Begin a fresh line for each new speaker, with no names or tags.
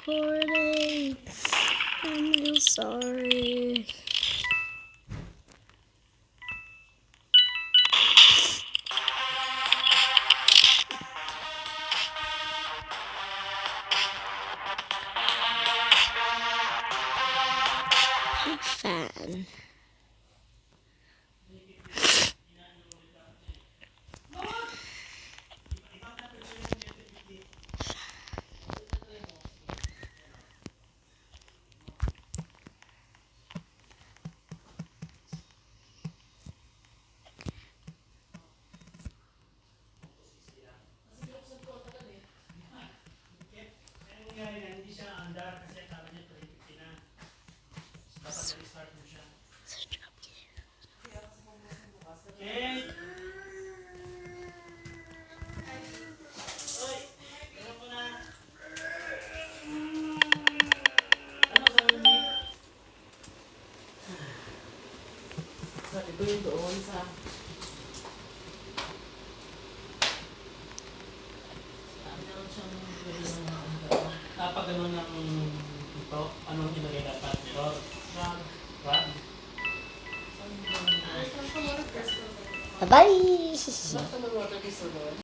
recording. I'm real sorry. Fan.
Ito yung doon sa... Meron siyang... Kapag gano'n ng ito, anong ilagay dapat? Mirror? Rod?
Bye-bye!
Basta mag-water diesel doon?